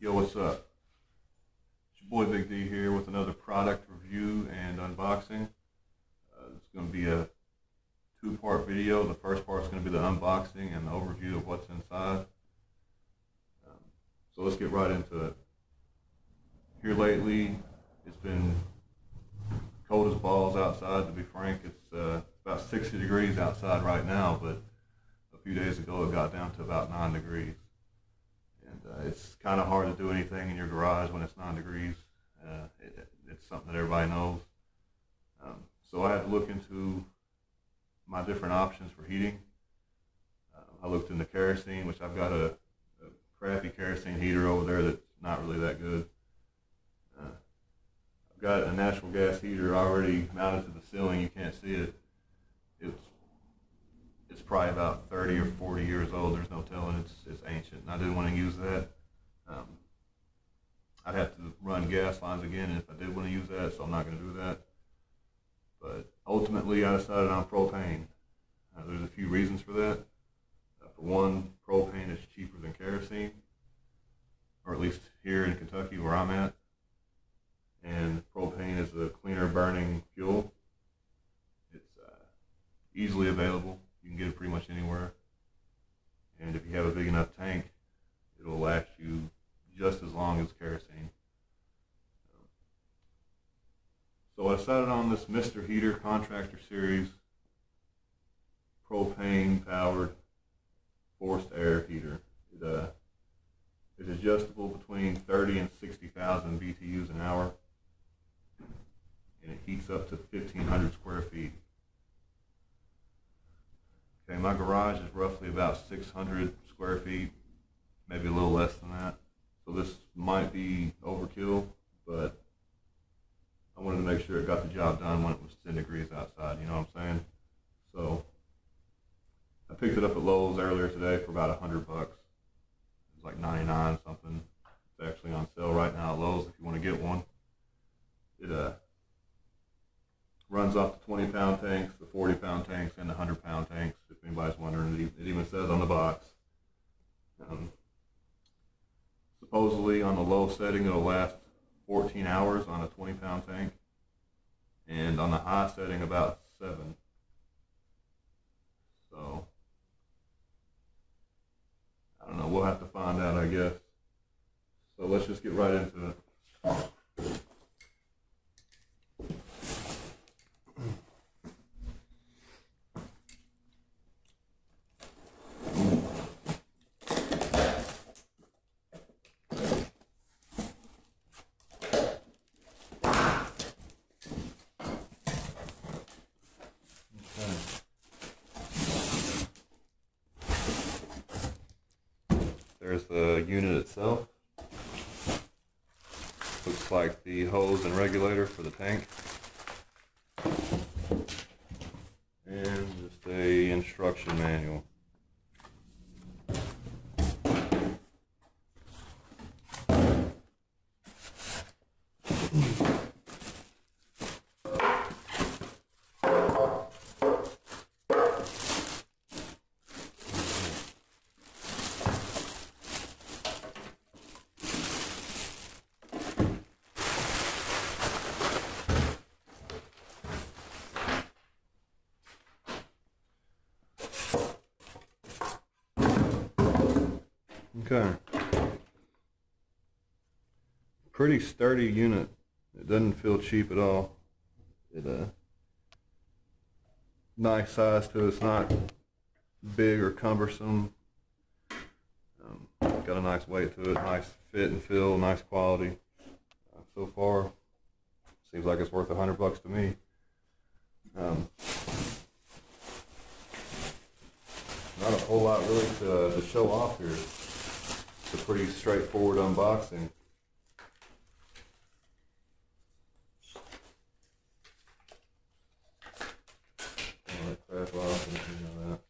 Yo, what's up? It's your boy Big D here with another product review and unboxing. It's going to be a two-part video. The first part is going to be the unboxing and the overview of what's inside. So let's get right into it. Here lately, it's been cold as balls outside, to be frank. It's about 60 degrees outside right now, but a few days ago it got down to about 9 degrees. And it's kind of hard to do anything in your garage when it's 9 degrees. It's something that everybody knows. So I had to look into my different options for heating. I looked into kerosene, which I've got a crappy kerosene heater over there that's not really that good. I've got a natural gas heater already mounted to the ceiling. You can't see it. It's probably about 30 or 40 years old. There's no telling. It's ancient, and I didn't want to use that. I'd have to run gas lines again if I did want to use that, so I'm not going to do that. But ultimately, I decided on propane. There's a few reasons for that. For one, propane is cheaper than kerosene, or at least here in Kentucky where I'm at. And propane is a cleaner burning fuel. It's easily available. You can get it pretty much anywhere. And if you have a big enough tank, it'll last you just as long as kerosene. So I decided on this Mr. Heater Contractor Series propane powered forced air heater. It's adjustable between 30 and 60,000 BTUs an hour, and it heats up to 1,500 square feet. Okay, my garage is roughly about 600 square feet, maybe a little less than that. So this might be overkill, but I wanted to make sure it got the job done when it was 10 degrees outside, you know what I'm saying? So I picked it up at Lowe's earlier today for about $100. It was like 99 something. It's actually on sale right now at Lowe's if you want to get one. It runs off the 20-pound tanks, the 40-pound tanks, and the 100-pound tanks, if anybody's wondering. It even says on the box. Supposedly on the low setting it'll last 14 hours on a 20-pound tank, and on the high setting about 7. So I don't know, we'll have to find out, I guess. So let's just get right into it. There's the unit itself. Looks like the hose and regulator for the tank. And just a instruction manual. Okay. Pretty sturdy unit. It doesn't feel cheap at all. Nice size to it. It's not big or cumbersome. Got a nice weight to it. Nice fit and feel. Nice quality. So far, seems like it's worth $100 to me. Not a whole lot really to show off here. It's a pretty straightforward unboxing. Crap off and you know that.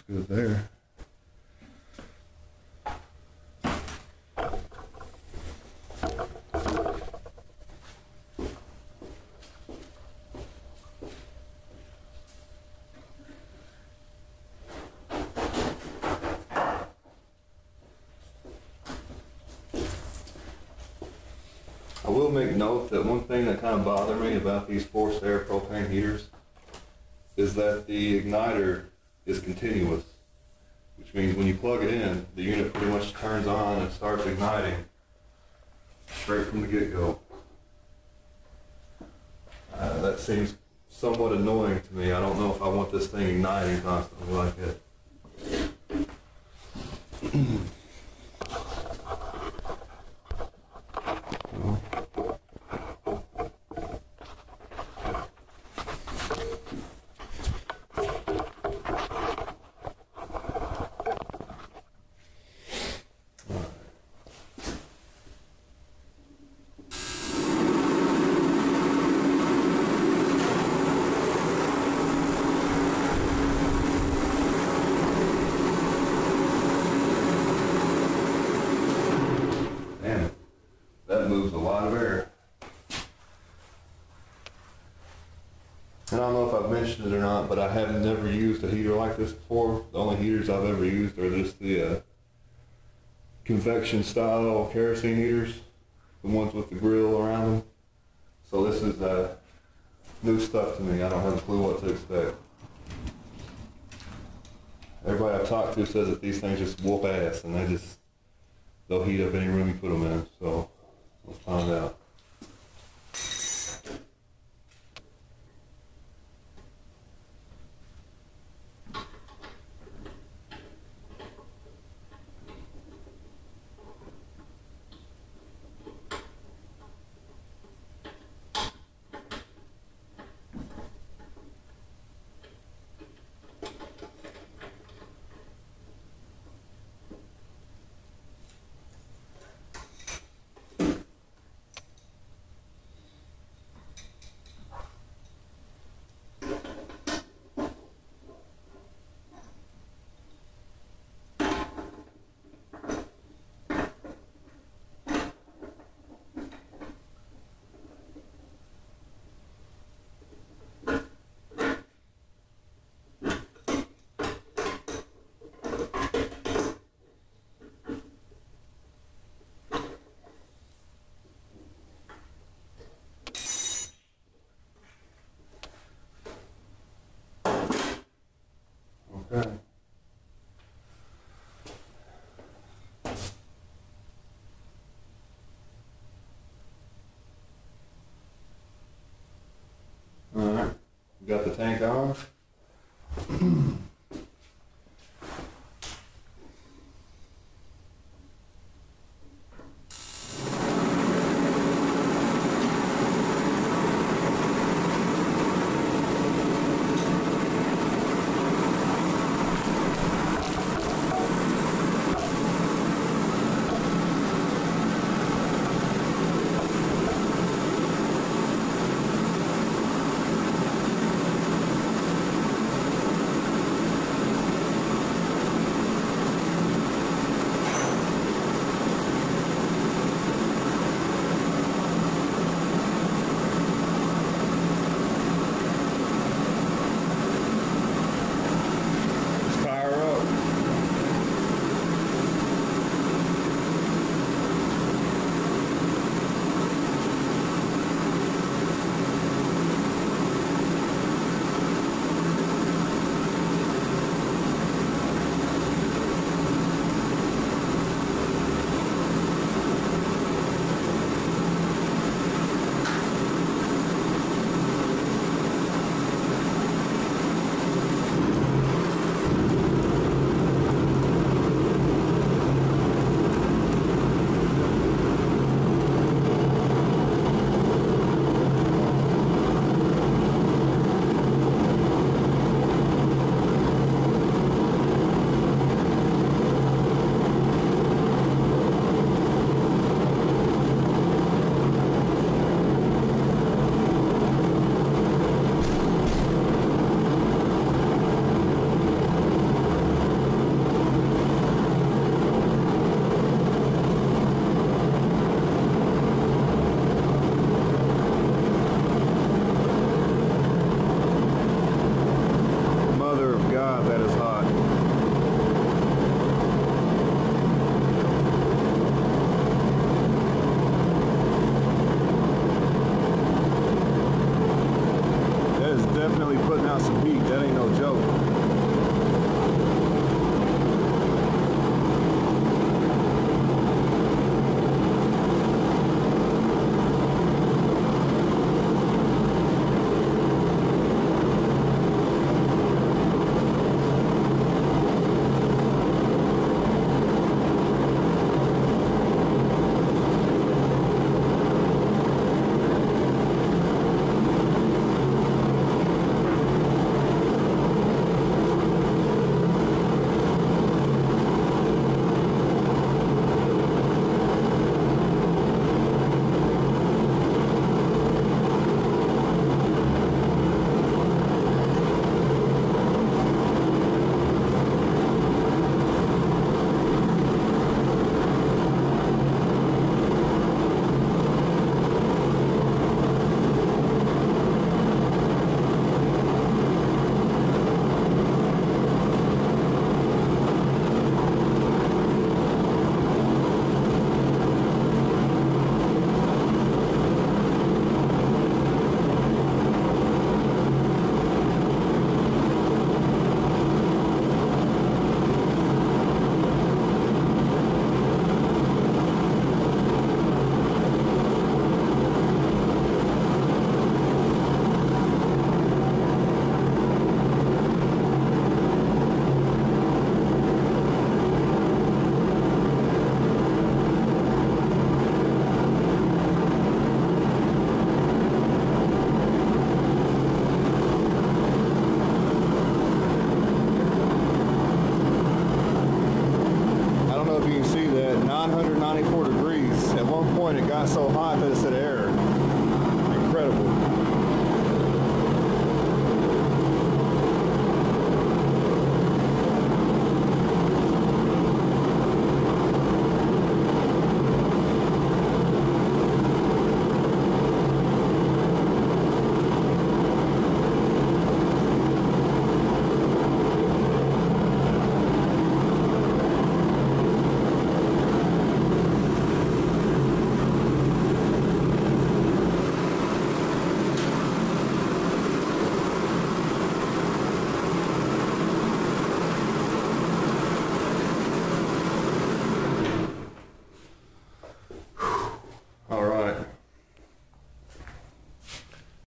looks good there. I will make note that one thing that kind of bothered me about these forced air propane heaters is that the igniter is continuous, which means when you plug it in, the unit pretty much turns on and starts igniting straight from the get-go. That seems somewhat annoying to me. I don't know if I want this thing igniting constantly like that. Moves a lot of air. And I don't know if I've mentioned it or not, but I have never used a heater like this before. The only heaters I've ever used are just the convection style kerosene heaters, the ones with the grill around them. So this is new stuff to me. I don't have a clue what to expect. Everybody I've talked to says that these things just whoop ass, and they'll heat up any room you put them in. So let's find out. Okay. All right, we got the tank on. definitely putting out some heat. That ain't no joke. You can see that 994 degrees. At one point it got so hot that it said air.